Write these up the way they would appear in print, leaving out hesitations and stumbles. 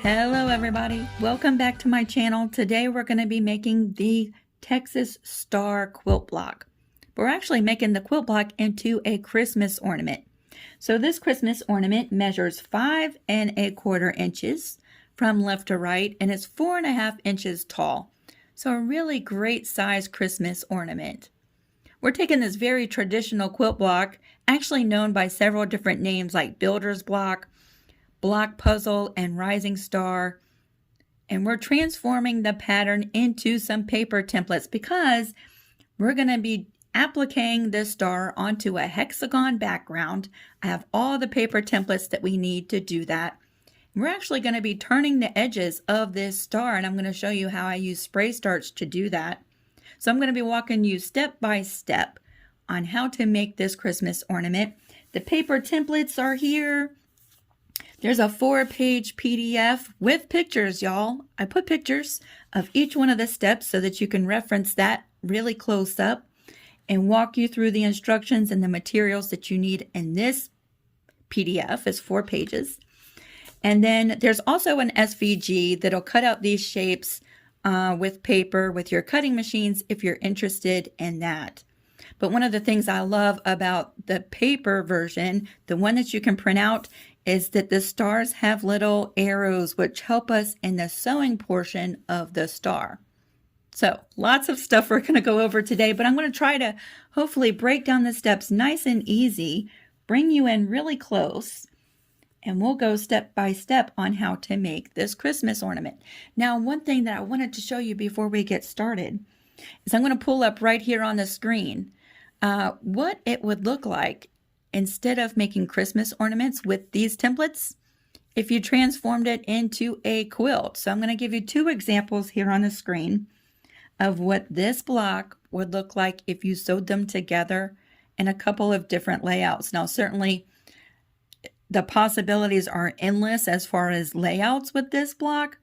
Hello everybody, welcome back to my channel. Today we're going to be making the Texas Star quilt block. We're actually making the quilt block into a Christmas ornament. So this Christmas ornament measures 5 1/4 inches from left to right, and it's 4.5 inches tall. So a really great size Christmas ornament. We're taking this very traditional quilt block, actually known by several different names like builder's block, block puzzle, and rising star, and we're transforming the pattern into some paper templates because we're going to be appliquing this star onto a hexagon background. I have all the paper templates that we need to do that. We're actually going to be turning the edges of this star, and I'm going to show you how I use spray starch to do that. So I'm going to be walking you step by step on how to make this Christmas ornament. The paper templates are here. There's a 4-page PDF with pictures, y'all. I put pictures of each one of the steps so that you can reference that really close up and walk you through the instructions and the materials that you need in this PDF. It's 4 pages. And then there's also an SVG that'll cut out these shapes with paper with your cutting machines if you're interested in that. But one of the things I love about the paper version, the one that you can print out, is that the stars have little arrows which help us in the sewing portion of the star. So lots of stuff we're going to go over today, but I'm going to try to hopefully break down the steps nice and easy, bring you in really close, and we'll go step by step on how to make this Christmas ornament. Now, one thing that I wanted to show you before we get started is I'm going to pull up right here on the screen what it would look like instead of making Christmas ornaments with these templates if you transformed it into a quilt. So I'm going to give you 2 examples here on the screen of what this block would look like if you sewed them together in a couple of different layouts. Now, certainly the possibilities are endless as far as layouts with this block,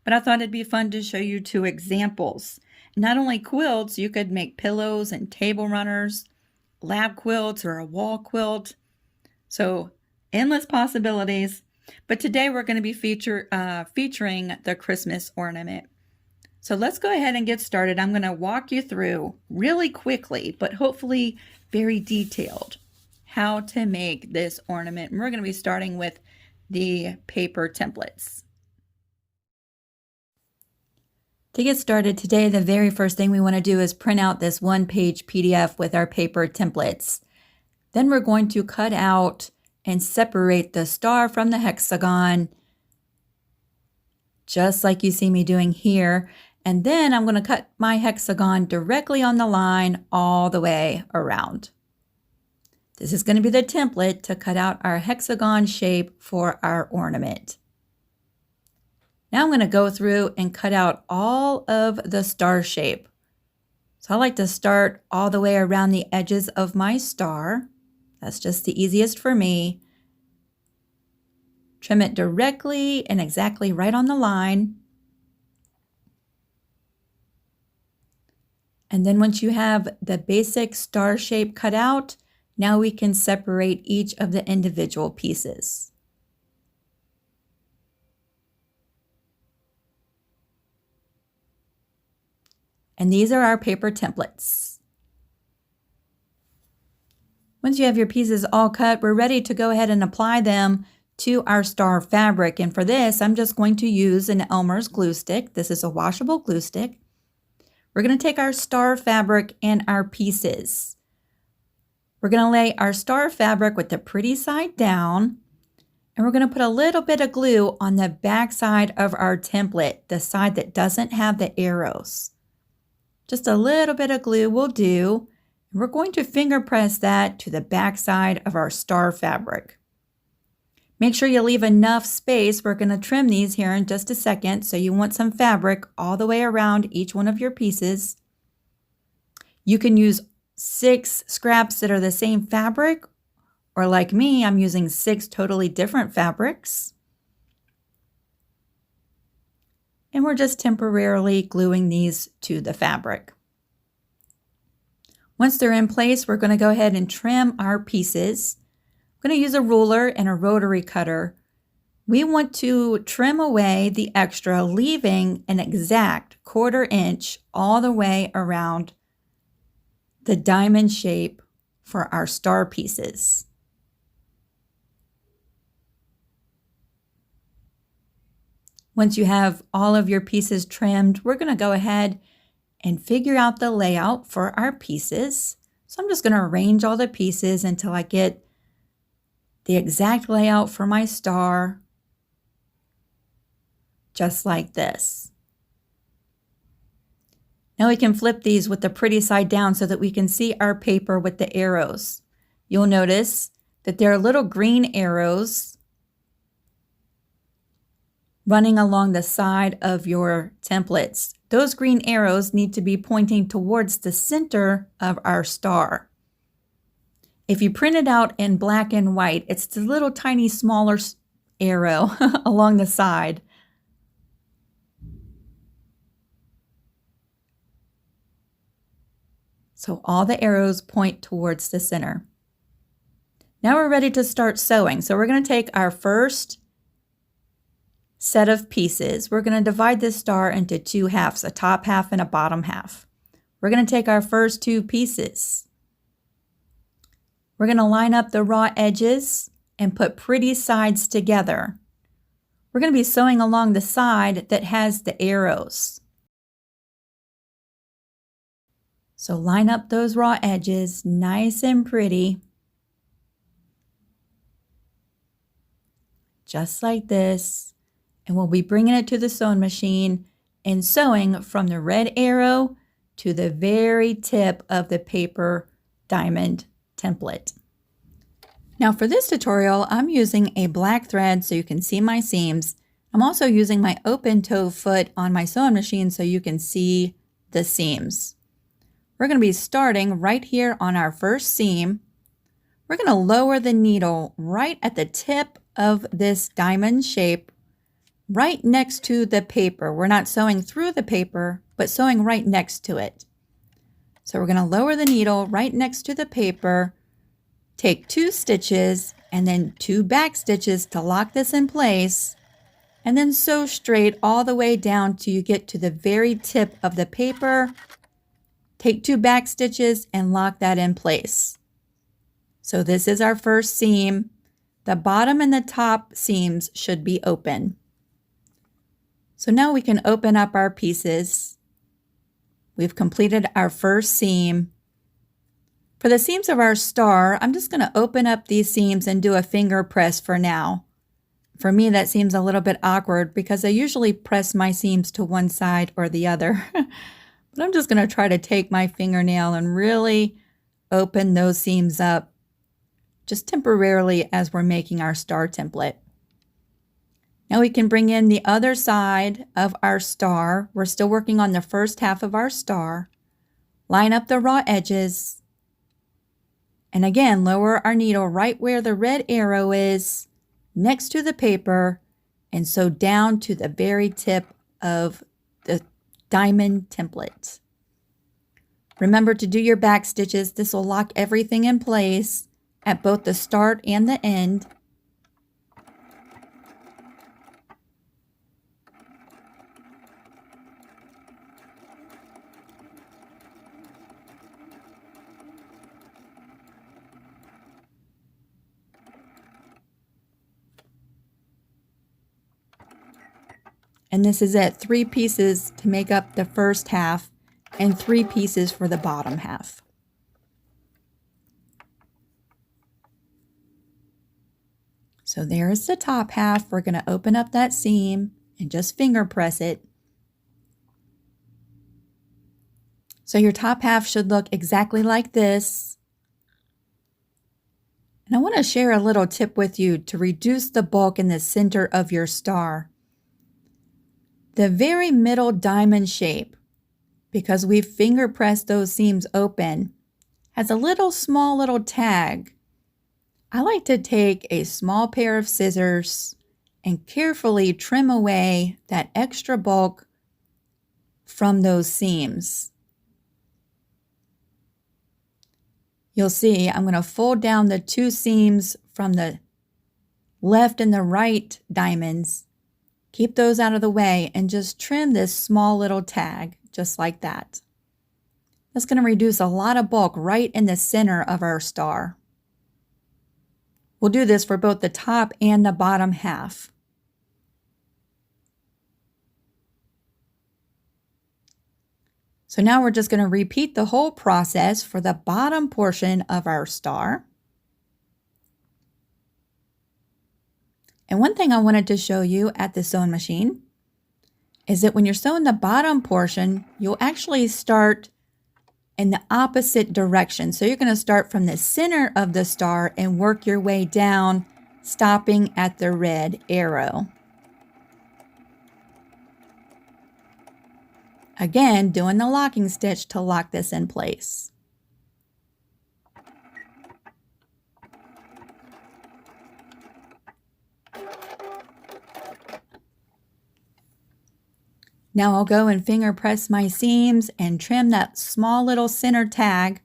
but I thought it'd be fun to show you 2 examples. Not only quilts, you could make pillows and table runners, lab quilts, or a wall quilt. So endless possibilities. But today we're going to be featuring the Christmas ornament. So let's go ahead and get started. I'm going to walk you through really quickly, but hopefully very detailed, how to make this ornament. And we're going to be starting with the paper templates. To get started today, the very first thing we want to do is print out this 1-page PDF with our paper templates. Then we're going to cut out and separate the star from the hexagon, just like you see me doing here. And then I'm going to cut my hexagon directly on the line all the way around. This is going to be the template to cut out our hexagon shape for our ornament. Now I'm going to go through and cut out all of the star shape. So I like to start all the way around the edges of my star. That's just the easiest for me. Trim it directly and exactly right on the line. And then once you have the basic star shape cut out, now we can separate each of the individual pieces. And these are our paper templates. Once you have your pieces all cut, we're ready to go ahead and apply them to our star fabric. And for this, I'm just going to use an Elmer's glue stick. This is a washable glue stick. We're going to take our star fabric and our pieces. We're going to lay our star fabric with the pretty side down, and we're going to put a little bit of glue on the back side of our template, the side that doesn't have the arrows. Just a little bit of glue will do. We're going to finger press that to the back side of our star fabric. Make sure you leave enough space. We're going to trim these here in just a second, so you want some fabric all the way around each one of your pieces. You can use 6 scraps that are the same fabric, or like me, I'm using 6 totally different fabrics. And we're just temporarily gluing these to the fabric. Once they're in place, we're going to go ahead and trim our pieces. I'm going to use a ruler and a rotary cutter We want to trim away the extra, leaving an exact 1/4 inch all the way around the diamond shape for our star pieces. Once you have all of your pieces trimmed, we're going to go ahead and figure out the layout for our pieces. So I'm just going to arrange all the pieces until I get the exact layout for my star, just like this. Now we can flip these with the pretty side down so that we can see our paper with the arrows. You'll notice that there are little green arrows running along the side of your templates. Those green arrows need to be pointing towards the center of our star. If you print it out in black and white, it's the little tiny smaller arrow along the side. So all the arrows point towards the center. Now we're ready to start sewing. So we're going to take our first set of pieces. We're going to divide this star into 2 halves, a top half and a bottom half. We're going to take our first 2 pieces. We're going to line up the raw edges and put pretty sides together. We're going to be sewing along the side that has the arrows. So line up those raw edges nice and pretty, just like this. And we'll be bringing it to the sewing machine and sewing from the red arrow to the very tip of the paper diamond template. Now for this tutorial, I'm using a black thread so you can see my seams. I'm also using my open toe foot on my sewing machine so you can see the seams. We're going to be starting right here on our first seam. We're going to lower the needle right at the tip of this diamond shape, right next to the paper. We're not sewing through the paper, but sewing right next to it. So we're going to lower the needle right next to the paper, take 2 stitches and then 2 back stitches to lock this in place, and then sew straight all the way down till you get to the very tip of the paper. Take 2 back stitches and lock that in place. So this is our first seam. The bottom and the top seams should be open. So now we can open up our pieces. We've completed our first seam. For the seams of our star, I'm just going to open up these seams and do a finger press for now. For me, that seems a little bit awkward because I usually press my seams to one side or the other. But I'm just going to try to take my fingernail and really open those seams up just temporarily as we're making our star template. Now we can bring in the other side of our star. We're still working on the first half of our star. Line up the raw edges. And again, lower our needle right where the red arrow is next to the paper and sew down to the very tip of the diamond template. Remember to do your back stitches. This will lock everything in place at both the start and the end. And this is it, 3 pieces to make up the first half and 3 pieces for the bottom half. So there's the top half. We're going to open up that seam and just finger press it. So your top half should look exactly like this. And I want to share a little tip with you to reduce the bulk in the center of your star. The very middle diamond shape, because we've finger pressed those seams open, has a small little tag. I like to take a small pair of scissors and carefully trim away that extra bulk from those seams. You'll see I'm going to fold down the 2 seams from the left and the right diamonds, keep those out of the way and just trim this small little tag just like that. That's going to reduce a lot of bulk right in the center of our star. We'll do this for both the top and the bottom half. So now we're just going to repeat the whole process for the bottom portion of our star. And one thing I wanted to show you at the sewing machine is that when you're sewing the bottom portion, you'll actually start in the opposite direction. So you're going to start from the center of the star and work your way down, stopping at the red arrow. Again, doing the locking stitch to lock this in place. Now I'll go and finger press my seams and trim that small little center tag.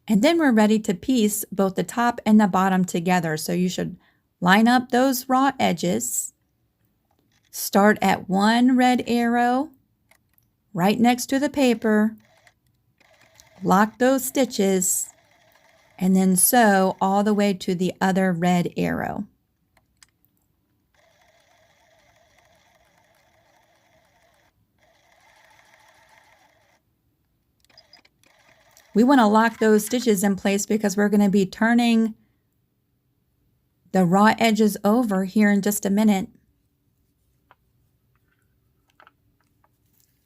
And then we're ready to piece both the top and the bottom together. So you should line up those raw edges. Start at one red arrow right next to the paper. Lock those stitches and then sew all the way to the other red arrow. We want to lock those stitches in place because we're going to be turning the raw edges over here in just a minute.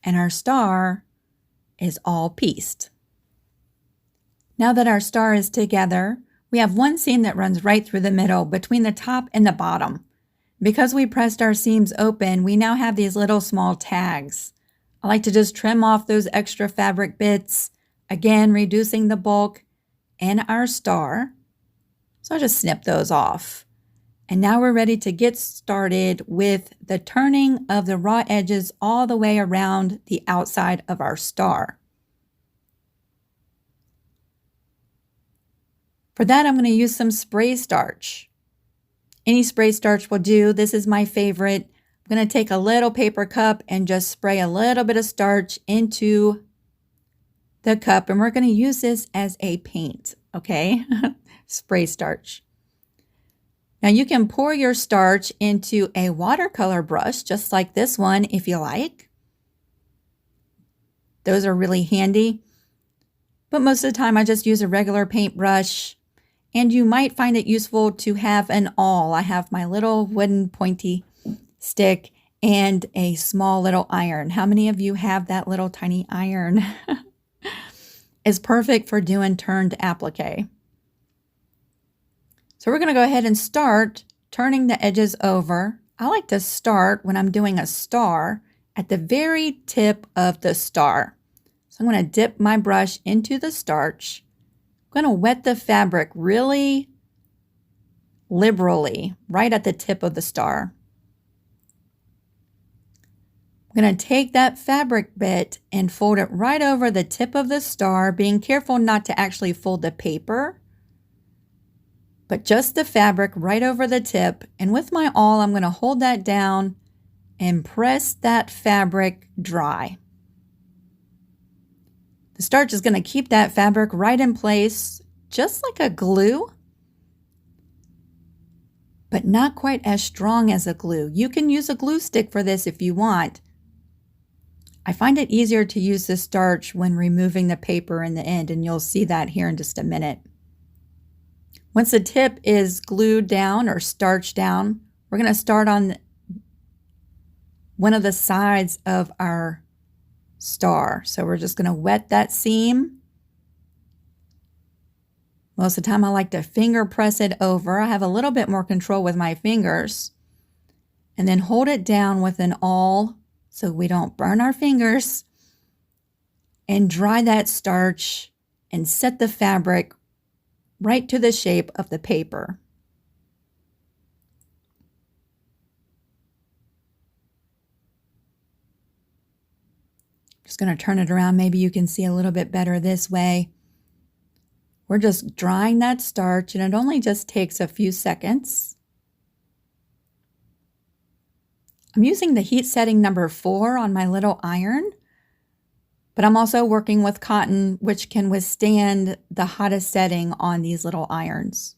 And our star is all pieced. Now that our star is together, we have one seam that runs right through the middle between the top and the bottom. Because we pressed our seams open, we now have these little small tags. I like to just trim off those extra fabric bits, again, reducing the bulk in our star. So I'll just snip those off. And now we're ready to get started with the turning of the raw edges all the way around the outside of our star. For that, I'm going to use some spray starch. Any spray starch will do. This is my favorite. I'm going to take a little paper cup and just spray a little bit of starch into the cup, and we're going to use this as a paint, okay? Spray starch. Now you can pour your starch into a watercolor brush, just like this one, if you like. Those are really handy, but most of the time I just use a regular paintbrush, and you might find it useful to have an awl. I have my little wooden pointy stick and a small little iron. How many of you have that little tiny iron? It's perfect for doing turned applique. So we're going to go ahead and start turning the edges over. I like to start when I'm doing a star at the very tip of the star. So I'm going to dip my brush into the starch. I'm going to wet the fabric really liberally right at the tip of the star. I'm going to take that fabric bit and fold it right over the tip of the star, being careful not to actually fold the paper, but just the fabric right over the tip. And with my awl, I'm going to hold that down and press that fabric dry. The starch is going to keep that fabric right in place, just like a glue, but not quite as strong as a glue. You can use a glue stick for this if you want. I find it easier to use the starch when removing the paper in the end, and you'll see that here in just a minute. Once the tip is glued down or starched down, we're going to start on one of the sides of our star. So we're just going to wet that seam. Most of the time I like to finger press it over. I have a little bit more control with my fingers. And then hold it down with an awl so we don't burn our fingers. And dry that starch and set the fabric right to the shape of the paper. Just going to turn it around. Maybe you can see a little bit better this way. We're just drying that starch, and it only just takes a few seconds. I'm using the heat setting number 4 on my little iron, but I'm also working with cotton, which can withstand the hottest setting on these little irons.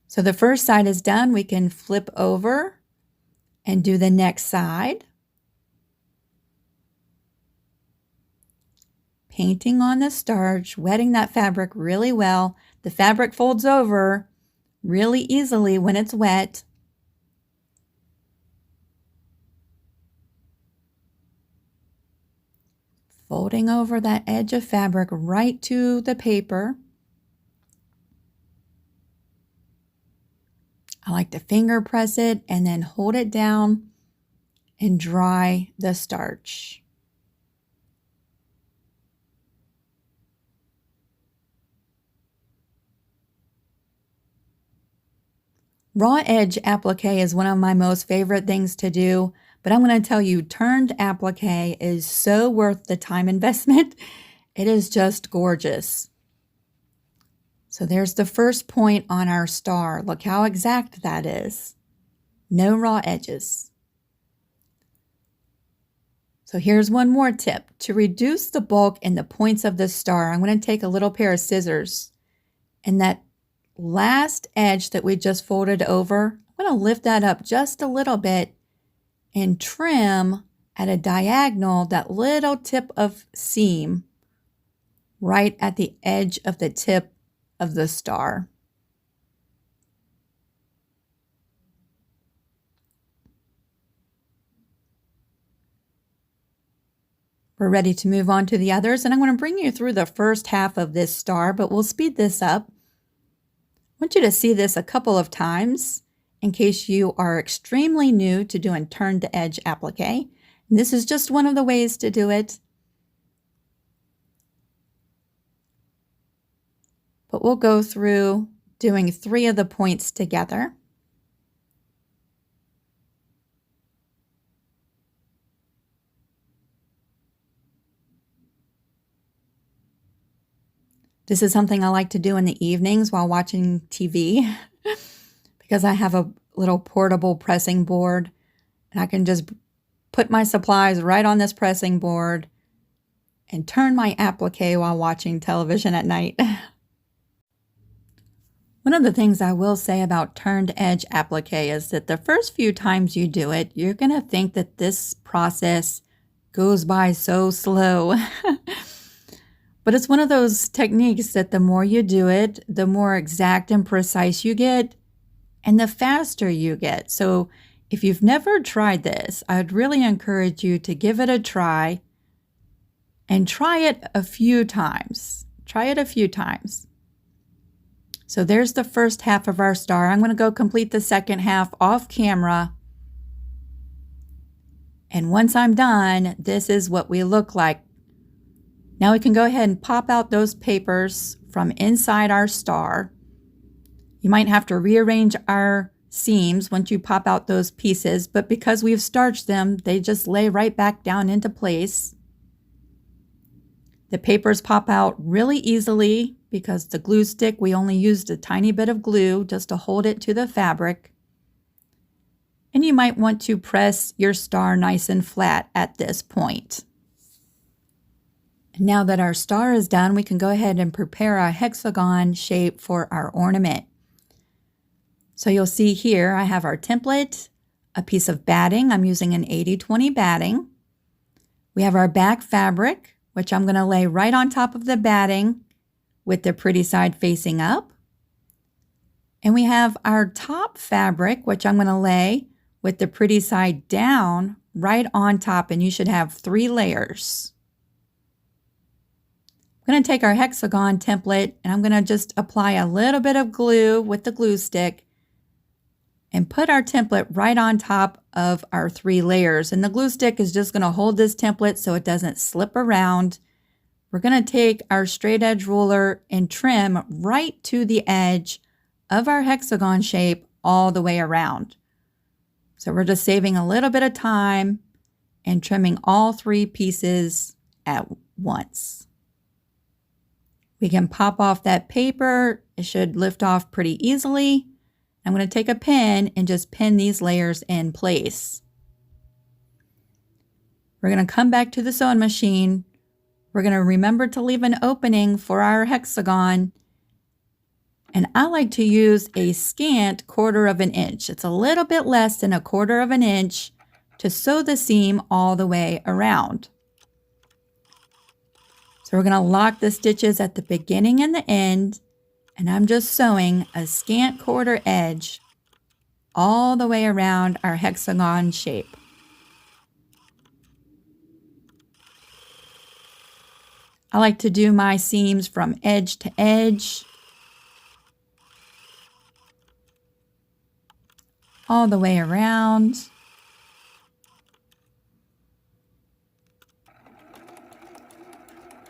So the first side is done. We can flip over and do the next side. Painting on the starch, wetting that fabric really well. The fabric folds over really easily when it's wet. Folding over that edge of fabric right to the paper. I like to finger press it and then hold it down and dry the starch. Raw edge applique is one of my most favorite things to do, but I'm going to tell you, turned applique is so worth the time investment. It is just gorgeous. So there's the first point on our star. Look how exact that is. No raw edges. So here's one more tip. To reduce the bulk and the points of the star, I'm going to take a little pair of scissors, and that last edge that we just folded over, I'm going to lift that up just a little bit and trim at a diagonal that little tip of seam right at the edge of the tip of the star. We're ready to move on to the others, and I'm going to bring you through the first half of this star, but we'll speed this up. I want you to see this a couple of times in case you are extremely new to doing turned edge applique. And this is just one of the ways to do it. But we'll go through doing 3 of the points together. This is something I like to do in the evenings while watching TV because I have a little portable pressing board and I can just put my supplies right on this pressing board and turn my applique while watching television at night. One of the things I will say about turned edge applique is that the first few times you do it, you're going to think that this process goes by so slow. But it's one of those techniques that the more you do it, the more exact and precise you get, and the faster you get. So if you've never tried this, I would really encourage you to give it a try and try it a few times. Try it a few times. So there's the first half of our star. I'm going to go complete the second half off camera. And once I'm done, this is what we look like. Now we can go ahead and pop out those papers from inside our star. You might have to rearrange our seams once you pop out those pieces, but because we've starched them, they just lay right back down into place. The papers pop out really easily because the glue stick, we only used a tiny bit of glue just to hold it to the fabric. And you might want to press your star nice and flat at this point. Now that our star is done, we can go ahead and prepare a hexagon shape for our ornament. So you'll see here I have our template, a piece of batting. I'm using an 80-20 batting. We have our back fabric, which I'm going to lay right on top of the batting with the pretty side facing up. And we have our top fabric, which I'm going to lay with the pretty side down right on top, and you should have 3 layers. I'm going to take our hexagon template and I'm going to just apply a little bit of glue with the glue stick and put our template right on top of our 3 layers. And the glue stick is just going to hold this template so it doesn't slip around. We're going to take our straight edge ruler and trim right to the edge of our hexagon shape all the way around. So we're just saving a little bit of time and trimming all 3 pieces at once. We can pop off that paper. It should lift off pretty easily. I'm going to take a pin and just pin these layers in place. We're going to come back to the sewing machine. We're going to remember to leave an opening for our hexagon. And I like to use a scant 1/4 of an inch. It's a little bit less than a 1/4 of an inch to sew the seam all the way around. So we're going to lock the stitches at the beginning and the end, and I'm just sewing a scant 1/4 edge all the way around our hexagon shape. I like to do my seams from edge to edge, all the way around.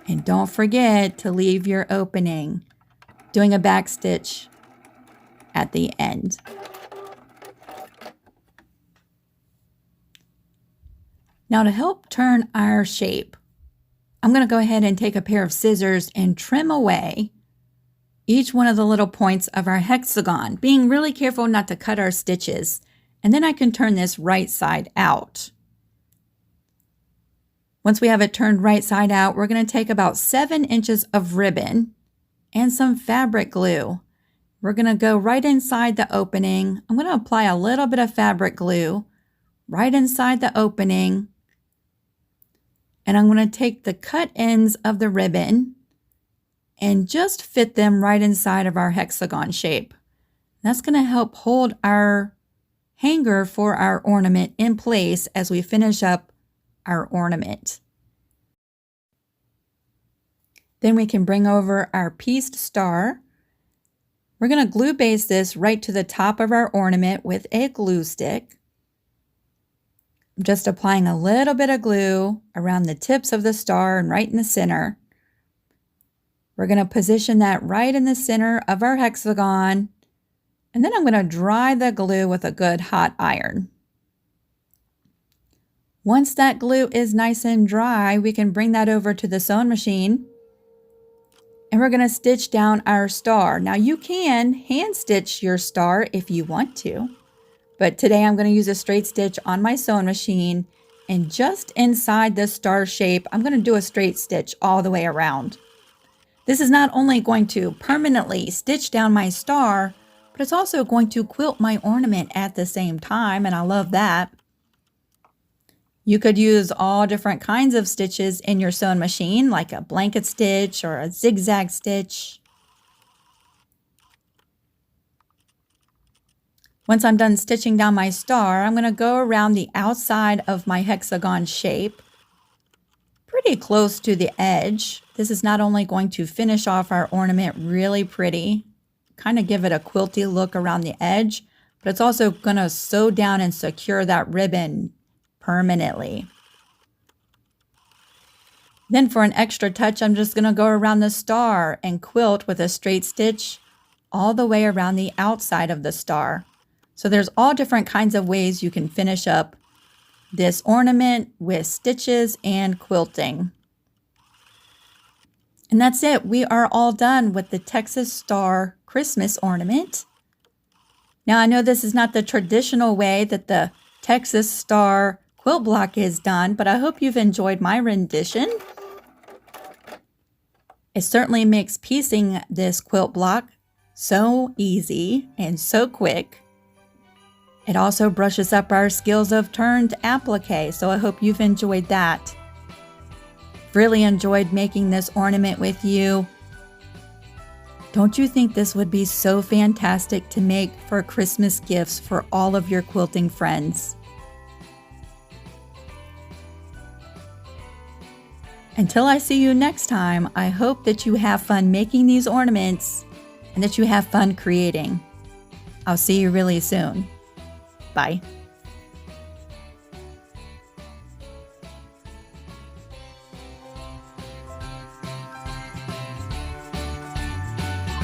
And don't forget to leave your opening, doing a back stitch at the end. Now to help turn our shape, I'm going to go ahead and take a pair of scissors and trim away each one of the little points of our hexagon, being really careful not to cut our stitches. And then I can turn this right side out. Once we have it turned right side out, we're going to take about 7 inches of ribbon and some fabric glue. We're going to go right inside the opening. I'm going to apply a little bit of fabric glue right inside the opening. And I'm going to take the cut ends of the ribbon and just fit them right inside of our hexagon shape. That's going to help hold our hanger for our ornament in place as we finish up our ornament. Then we can bring over our pieced star. We're going to glue base this right to the top of our ornament with a glue stick. I'm just applying a little bit of glue around the tips of the star and right in the center. We're going to position that right in the center of our hexagon, and then I'm going to dry the glue with a good hot iron. Once that glue is nice and dry, we can bring that over to the sewing machine, and we're going to stitch down our star. Now you can hand stitch your star if you want to, but today I'm going to use a straight stitch on my sewing machine, and just inside the star shape, I'm going to do a straight stitch all the way around. This is not only going to permanently stitch down my star, but it's also going to quilt my ornament at the same time, and I love that. You could use all different kinds of stitches in your sewing machine, like a blanket stitch or a zigzag stitch. Once I'm done stitching down my star, I'm going to go around the outside of my hexagon shape, pretty close to the edge. This is not only going to finish off our ornament really pretty, kind of give it a quilty look around the edge, but it's also going to sew down and secure that ribbon permanently. Then for an extra touch, I'm just going to go around the star and quilt with a straight stitch all the way around the outside of the star. So there's all different kinds of ways you can finish up this ornament with stitches and quilting. And that's it. We are all done with the Texas Star Christmas ornament. Now I know this is not the traditional way that the Texas Star quilt block is done, but I hope you've enjoyed my rendition. It certainly makes piecing this quilt block so easy and so quick. It also brushes up our skills of turned applique, so I hope you've enjoyed that. Really enjoyed making this ornament with you. Don't you think this would be so fantastic to make for Christmas gifts for all of your quilting friends? Until I see you next time, I hope that you have fun making these ornaments and that you have fun creating. I'll see you really soon. Bye.